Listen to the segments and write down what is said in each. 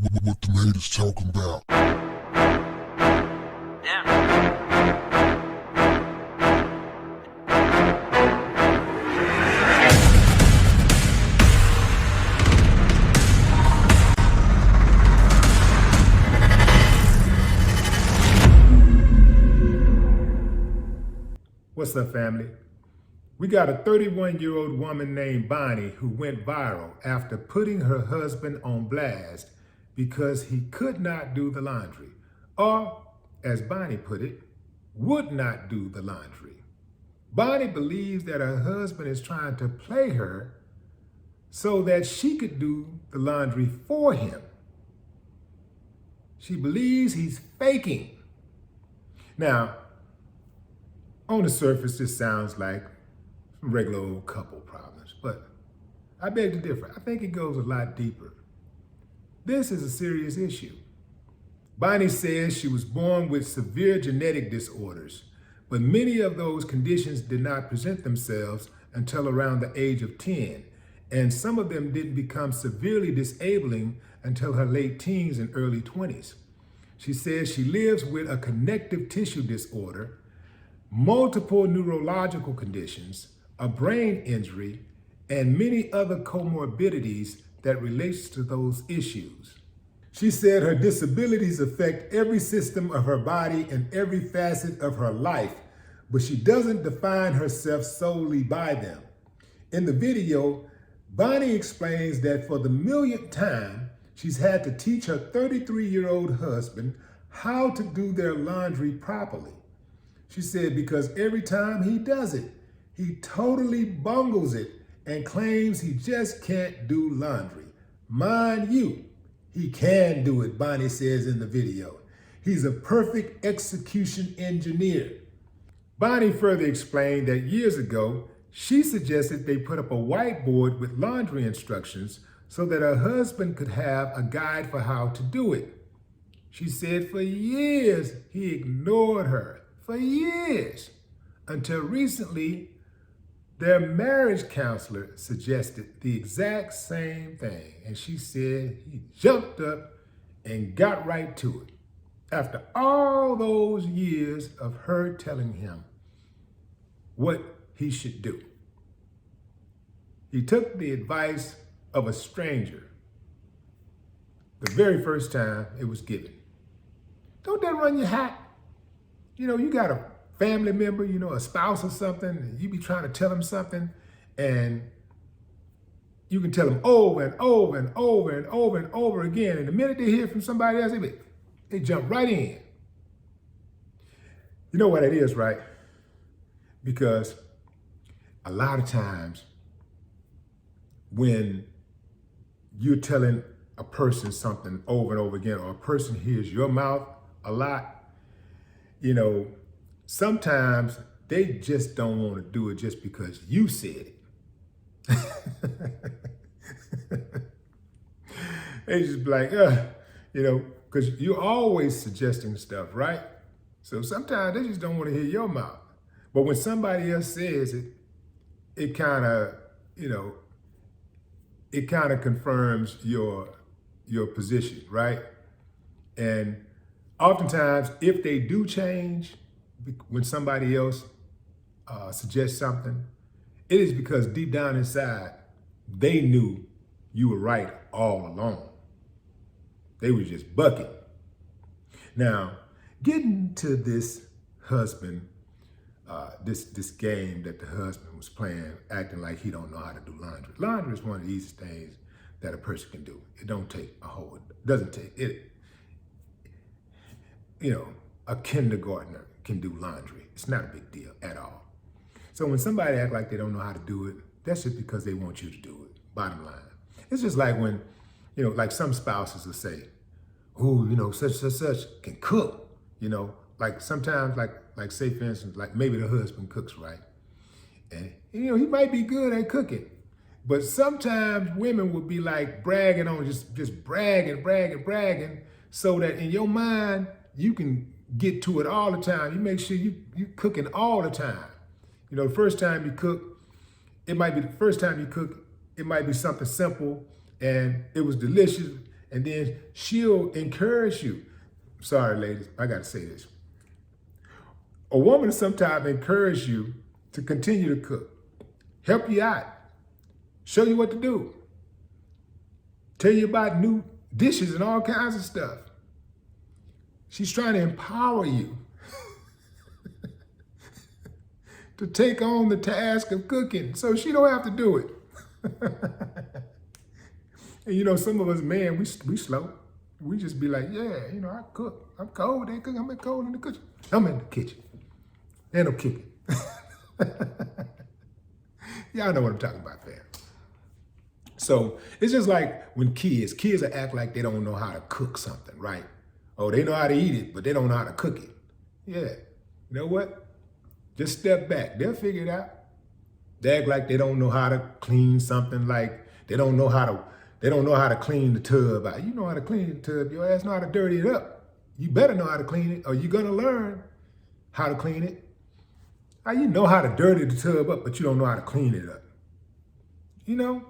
What the haters talking about? What's up, family? We got a 31-year-old woman named Bonnie who went viral after putting her husband on blast because he could not do the laundry, or, as Bonnie put it, would not do the laundry. Bonnie believes that her husband is trying to play her so that she could do the laundry for him. She believes he's faking. Now, on the surface, this sounds like some regular old couple problems, but I beg to differ. I think it goes a lot deeper. This is a serious issue. Bonnie says she was born with severe genetic disorders, but many of those conditions did not present themselves until around the age of 10, and some of them didn't become severely disabling until her late teens and early 20s. She says she lives with a connective tissue disorder, multiple neurological conditions, a brain injury, and many other comorbidities that relates to those issues. She said her disabilities affect every system of her body and every facet of her life, but she doesn't define herself solely by them. In the video, Bonnie explains that for the millionth time, she's had to teach her 33-year-old husband how to do their laundry properly. She said because every time he does it, he totally bungles it and claims he just can't do laundry. Mind you, he can do it, Bonnie says in the video. He's a perfect execution engineer. Bonnie further explained that years ago, she suggested they put up a whiteboard with laundry instructions so that her husband could have a guide for how to do it. She said for years, he ignored her. For years, until recently, their marriage counselor suggested the exact same thing. And she said he jumped up and got right to it. After all those years of her telling him what he should do, he took the advice of a stranger the very first time it was given. Don't that run you hot? You know, you got a family member, you know, a spouse or something, and you be trying to tell them something, and you can tell them over and over and over and over and over again. And the minute they hear from somebody else, they jump right in. You know what it is, right? Because a lot of times when you're telling a person something over and over again, or a person hears your mouth a lot, you know, sometimes they just don't want to do it just because you said it. They just be like, you know, because you're always suggesting stuff, right? So sometimes they just don't want to hear your mouth. But when somebody else says it, it kind of, you know, it kind of confirms your position, right? And oftentimes, if they do change, when somebody else suggests something, it is because deep down inside, they knew you were right all along. They were just bucking. Now, getting to this husband, this game that the husband was playing, acting like he don't know how to do laundry. Laundry is one of the easiest things that a person can do. It don't take a whole, it doesn't take it. You know, a kindergartner can do laundry. It's not a big deal at all. So when somebody act like they don't know how to do it, that's just because they want you to do it, bottom line. It's just like when, you know, like some spouses will say, oh, you know, such can cook, you know, like sometimes like say for instance, like maybe the husband cooks, right? And, you know, he might be good at cooking, but sometimes women will be like bragging on, just bragging, so that in your mind, you can get to it all the time. You make sure you cooking all the time. You know, the first time you cook, it might be something simple and it was delicious. And then she'll encourage you. Sorry, ladies, I got to say this. A woman sometimes encourage you to continue to cook, help you out, show you what to do, tell you about new dishes and all kinds of stuff. She's trying to empower you to take on the task of cooking so she don't have to do it. And you know, some of us, man, we slow. We just be like, yeah, you know, I cook. I'm cold, ain't cooking. I'm cold in the kitchen. I'm in the kitchen. Ain't no kicking. Y'all know what I'm talking about, fam. So it's just like when kids will act like they don't know how to cook something, right? Oh, they know how to eat it, but they don't know how to cook it. Yeah, you know what? Just step back. They'll figure it out. They act like they don't know how to clean something, like they don't know how to clean the tub out. You know how to clean the tub. Your ass know how to dirty it up. You better know how to clean it, or you're gonna learn how to clean it. How you know how to dirty the tub up, but you don't know how to clean it up? You know?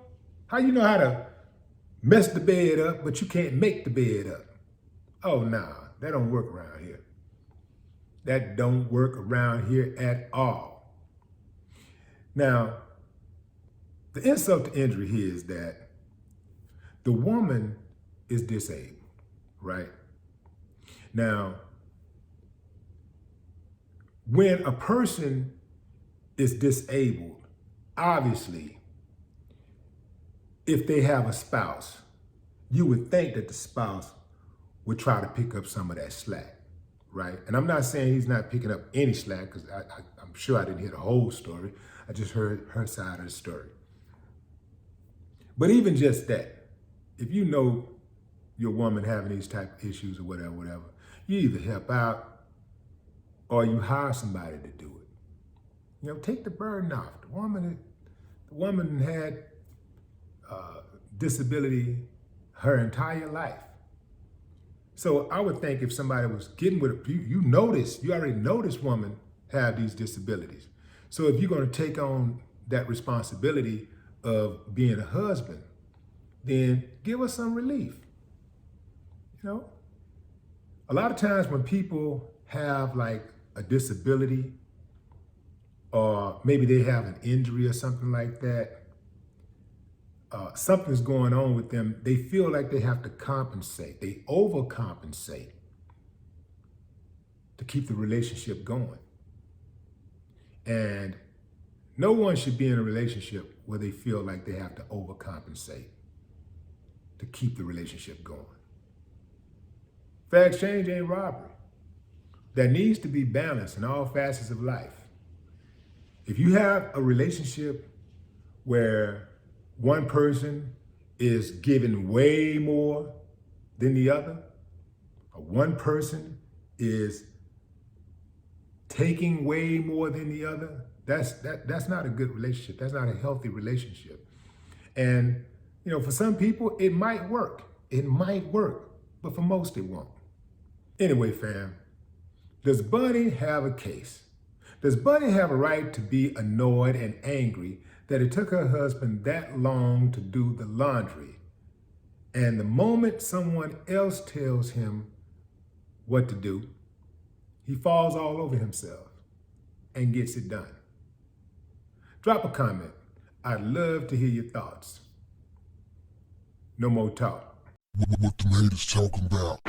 How you know how to mess the bed up, but you can't make the bed up? Oh, nah, that don't work around here. That don't work around here at all. Now, the insult to injury here is that the woman is disabled, right? Now, when a person is disabled, obviously, if they have a spouse, you would think that the spouse would try to pick up some of that slack, right? And I'm not saying he's not picking up any slack, because I'm sure I didn't hear the whole story. I just heard her side of the story. But even just that, if you know your woman having these type of issues or whatever, you either help out or you hire somebody to do it. You know, take the burden off. The woman had disability her entire life. So I would think if somebody was getting with you already know this woman have these disabilities. So if you're going to take on that responsibility of being a husband, then give us some relief. You know, a lot of times when people have like a disability, or maybe they have an injury or something like that, something's going on with them, they feel like they have to compensate. They overcompensate to keep the relationship going. And no one should be in a relationship where they feel like they have to overcompensate to keep the relationship going. Fair exchange ain't robbery. There needs to be balance in all facets of life. If you have a relationship where one person is giving way more than the other, or one person is taking way more than the other, that's not a good relationship. That's not a healthy relationship. And you know, for some people, it might work. It might work, but for most it won't. Anyway, fam, does Bunny have a case? Does Bunny have a right to be annoyed and angry that it took her husband that long to do the laundry, and the moment someone else tells him what to do, he falls all over himself and gets it done? Drop a comment. I'd love to hear your thoughts. No more talk. What the haters talking about?